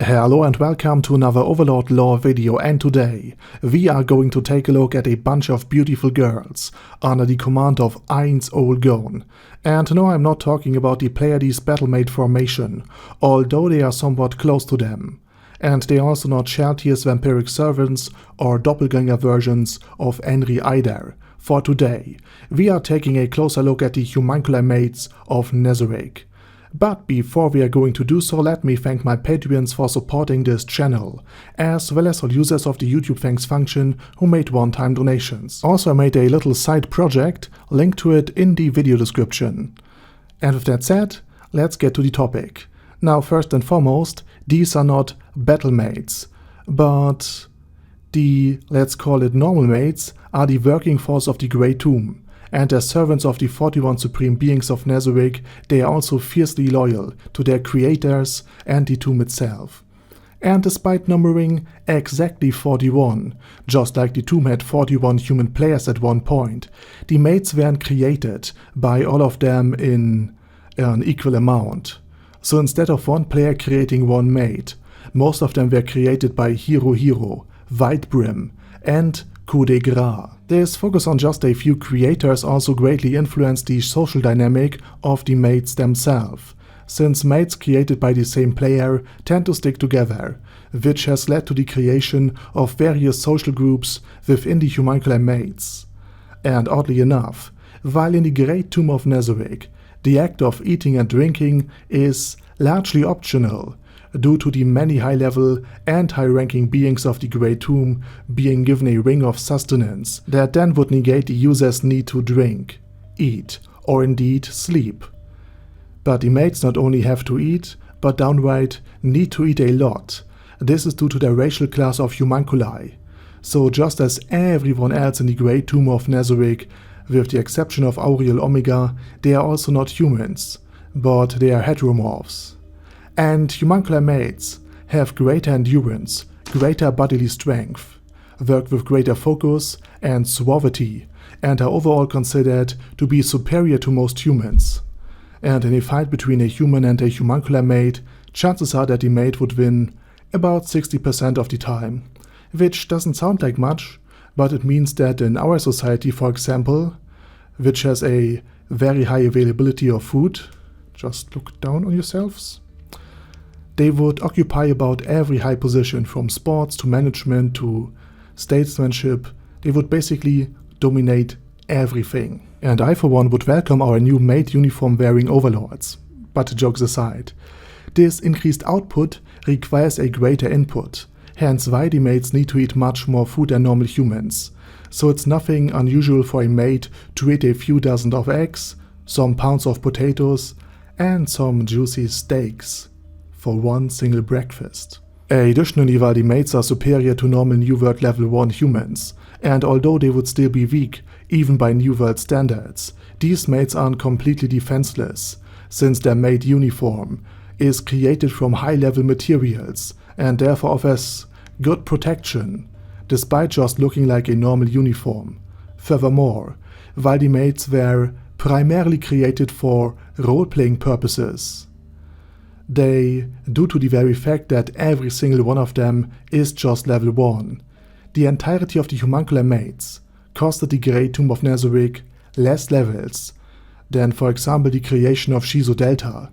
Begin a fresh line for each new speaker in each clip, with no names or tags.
Hello and welcome to another Overlord lore video, and today we are going to take a look at a bunch of beautiful girls under the command of Ainz Ooal Gown. And no, I'm not talking about the Pleiades Battlemaid formation, although they are somewhat close to them. And they are also not Sheltier's vampiric servants or doppelganger versions of Henry either. For today, we are taking a closer look at the homuncular maids of Nezarec. But before we are going to do so, let me thank my Patreons for supporting this channel, as well as all users of the YouTube thanks function who made one-time donations. Also, I made a little side project, link to it in the video description. And with that said, let's get to the topic. Now, first and foremost, these are not Battlemaids, but the, let's call it normal maids, are the working force of the Grey Tomb. And as servants of the 41 supreme beings of Nezarec, they are also fiercely loyal to their creators and the tomb itself. And despite numbering exactly 41, just like the tomb had 41 human players at one point, the maids weren't created by all of them in an equal amount. So instead of one player creating one maid, most of them were created by Hero, Whitebrim, and Coup de Grace. This focus on just a few creators also greatly influenced the social dynamic of the maids themselves, since maids created by the same player tend to stick together, which has led to the creation of various social groups within the homuncular maids. And oddly enough, while in the Great Tomb of Nezarec, the act of eating and drinking is largely optional, due to the many high-level and high-ranking beings of the Great Tomb being given a ring of sustenance that then would negate the user's need to drink, eat, or indeed sleep. But the maids not only have to eat, but downright need to eat a lot. This is due to their racial class of homunculi. So just as everyone else in the Great Tomb of Nezarec, with the exception of Auriel Omega, they are also not humans, but they are heteromorphs. And homuncular maids have greater endurance, greater bodily strength, work with greater focus and suavity, and are overall considered to be superior to most humans. And in a fight between a human and a homuncular maid, chances are that the maid would win about 60% of the time, which doesn't sound like much, but it means that in our society, for example, which has a very high availability of food, just look down on yourselves, they would occupy about every high position, from sports to management to statesmanship. They would basically dominate everything. And I for one would welcome our new maid uniform wearing overlords. But jokes aside, this increased output requires a greater input, hence why the maids need to eat much more food than normal humans. So it's nothing unusual for a maid to eat a few dozen of eggs, some pounds of potatoes, and some juicy steaks for one single breakfast. Additionally, while the maids are superior to normal New World level 1 humans, and although they would still be weak even by New World standards, these maids aren't completely defenseless, since their maid uniform is created from high-level materials and therefore offers good protection, despite just looking like a normal uniform. Furthermore, while the maids were primarily created for role-playing purposes, they, due to the very fact that every single one of them is just level 1, the entirety of the homuncular maids costed the Great Tomb of Nezarec less levels than, for example, the creation of Shizo Delta,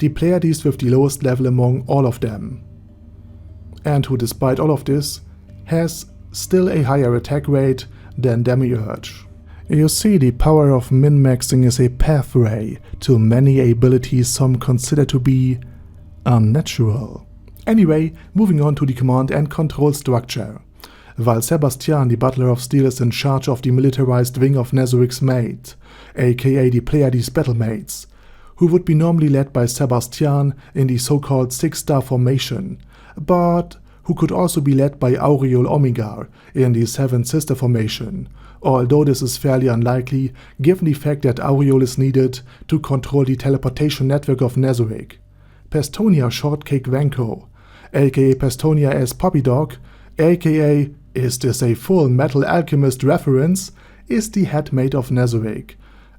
the Pleiades with the lowest level among all of them, and who, despite all of this, has still a higher attack rate than Demiurge. You see, the power of min-maxing is a pathway to many abilities some consider to be unnatural. Anyway, moving on to the command and control structure. While Sebastian, the Butler of Steel, is in charge of the militarized wing of Nezarec's maid, aka the Pleiades Battlemaids, who would be normally led by Sebastian in the so-called 6-star formation, but who could also be led by Auriel Omega in the 7 Sister formation, although this is fairly unlikely given the fact that Auriel is needed to control the teleportation network of Nezarec. Pestonia Shortcake Vanko, aka Pestonia as Poppy Dog, aka is this a Full Metal Alchemist reference, is the head maid of Nezarec,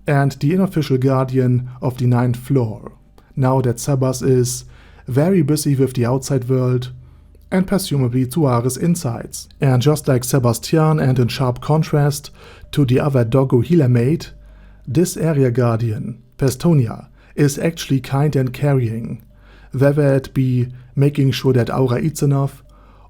and the unofficial guardian of the 9th floor, now that Sebas is very busy with the outside world, and presumably Tuare's insides. And just like Sebastian, and in sharp contrast to the other doggo healer maid, this area guardian, Pestonia, is actually kind and caring, whether it be making sure that Aura eats enough,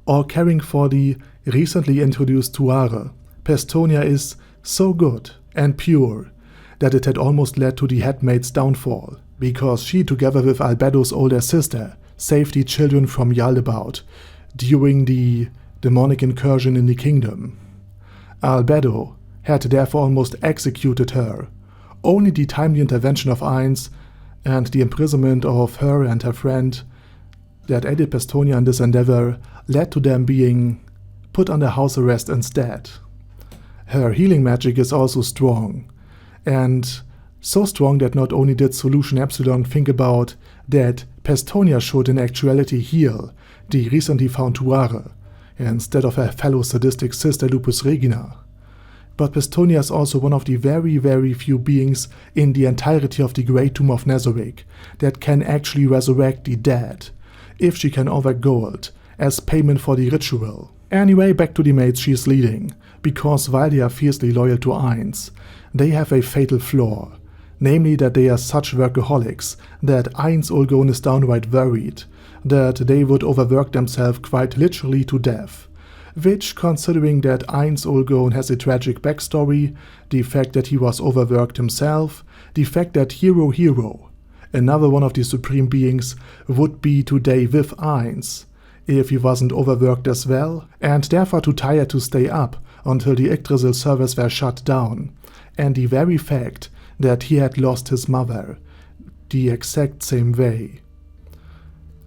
or caring for the recently introduced Tuare. Pestonia is so good and pure that it had almost led to the headmaid's downfall, because she, together with Albedo's older sister, saved the children from Yaldabaoth during the demonic incursion in the kingdom. Albedo had therefore almost executed her. Only the timely intervention of Ainz and the imprisonment of her and her friend that aided Pestonia in this endeavor led to them being put under house arrest instead. Her healing magic is also strong, and so strong that not only did Solution Epsilon think about that Pestonia should in actuality heal the recently found Tuare instead of her fellow sadistic sister Lupus Regina, but Pestonia is also one of the very few beings in the entirety of the Great Tomb of Nazarick that can actually resurrect the dead, if she can offer gold as payment for the ritual. Anyway, back to the maids she is leading, because while they are fiercely loyal to Ainz, they have a fatal flaw, namely that they are such workaholics that Ainz Ooal Gown is downright worried that they would overwork themselves quite literally to death, which, considering that Ainz Ooal Gown has a tragic backstory, the fact that he was overworked himself, the fact that Hero, another one of the supreme beings, would be today with Ainz if he wasn't overworked as well, and therefore too tired to stay up until the Yggdrasil servers were shut down, and the very fact that he had lost his mother the exact same way.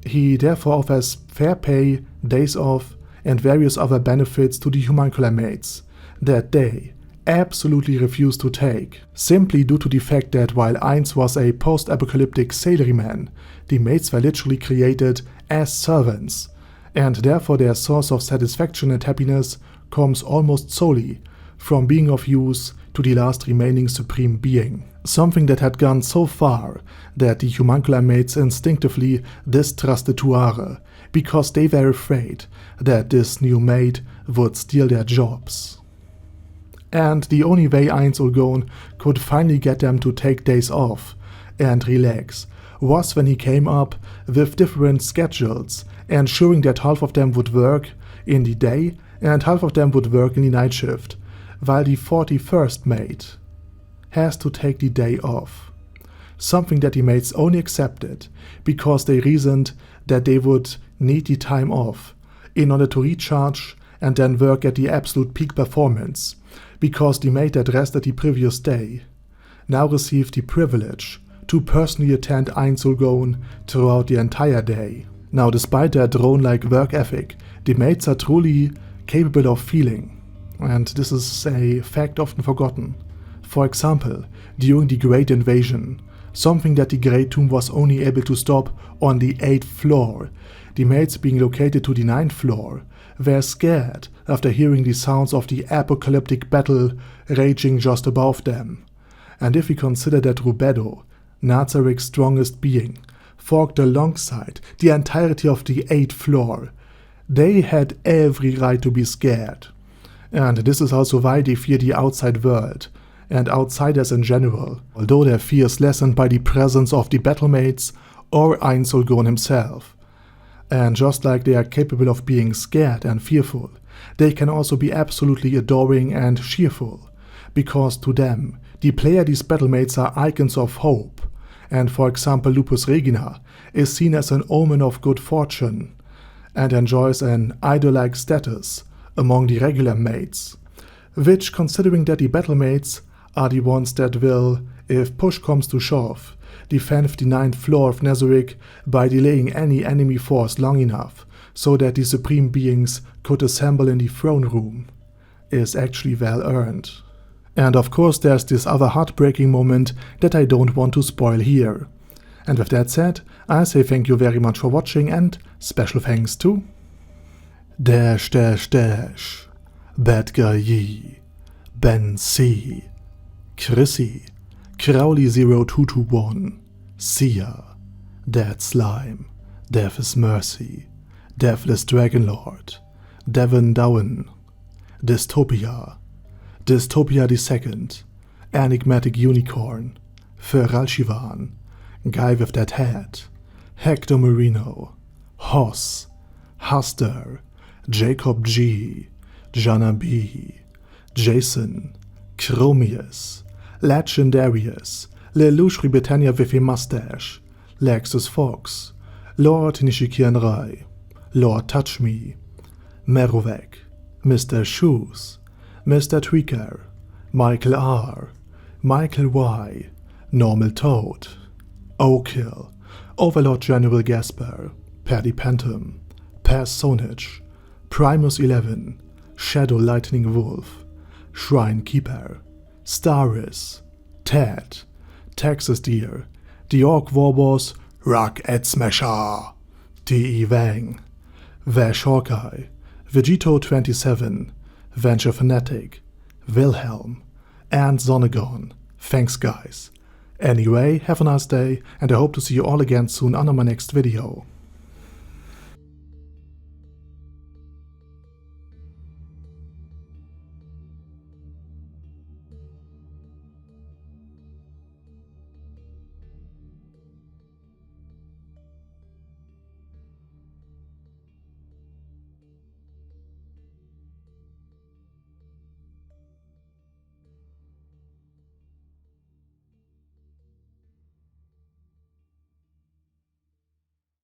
He therefore offers fair pay, days off, and various other benefits to the homuncular maids that they absolutely refuse to take, simply due to the fact that while Ainz was a post-apocalyptic salaryman, the maids were literally created as servants, and therefore their source of satisfaction and happiness comes almost solely from being of use to the last remaining supreme being. Something that had gone so far that the homuncular maids instinctively distrusted Tuare, because they were afraid that this new maid would steal their jobs. And the only way Ainz Ooal Gown could finally get them to take days off and relax was when he came up with different schedules, ensuring that half of them would work in the day and half of them would work in the night shift, while the 41st maid has to take the day off. Something that the maids only accepted because they reasoned that they would need the time off in order to recharge and then work at the absolute peak performance, because the maid that rested the previous day now received the privilege to personally attend Ainz Ooal Gown throughout the entire day. Now, despite their drone-like work ethic, the maids are truly capable of feeling, and this is a fact often forgotten. For example, during the Great Invasion, something that the Great Tomb was only able to stop on the 8th floor, the maids being located to the 9th floor were scared after hearing the sounds of the apocalyptic battle raging just above them. And if we consider that Rubedo, Nazarick's strongest being, fought alongside the entirety of the 8th floor, they had every right to be scared. And this is also why they fear the outside world, and outsiders in general, although their fear is lessened by the presence of the Battlemaids or Ainz Ooal Gown himself. And just like they are capable of being scared and fearful, they can also be absolutely adoring and cheerful, because to them, the Pleiades Battlemaids are icons of hope, and for example Lupus Regina is seen as an omen of good fortune, and enjoys an idol-like status among the regular maids, which, considering that the Battlemaids are the ones that will, if push comes to shove, defend the 9th floor of Nazarick by delaying any enemy force long enough so that the supreme beings could assemble in the throne room, is actually well earned. And of course there's this other heartbreaking moment that I don't want to spoil here. And with that said, I say thank you very much for watching, and special thanks to Bad Guy Yee, Ben C, Chrissy, Crowley0221, Sia, Dead Slime, Death is Mercy, Deathless Dragonlord, Devon Dowen, Dystopia, Dystopia II, Enigmatic Unicorn, Feralchivan, Guy with That Hat, Hector Marino, Hoss, Huster, Jacob G, Jana B, Jason, Chromius, Legendarius, Lelouch Britannia with a Mustache, Lexus Fox, Lord Nishikian Rai, Lord Touch Me, Merovec, Mr. Shoes, Mr. Tweaker, Michael R, Michael Y, Normal Toad, O'Kill, Overlord General Gasper, Paddy Pantum, Paz Sonich, Primus 11, Shadow Lightning Wolf, Shrine Keeper, Staris, Ted, Texas Deer, The Orc Warboss, Rock Ed Smasher, D.E. Wang, Vash Hawkeye, Vegito 27, Venture Fanatic, Wilhelm, and Zonegon. Thanks guys. Anyway, have a nice day, and I hope to see you all again soon on my next video.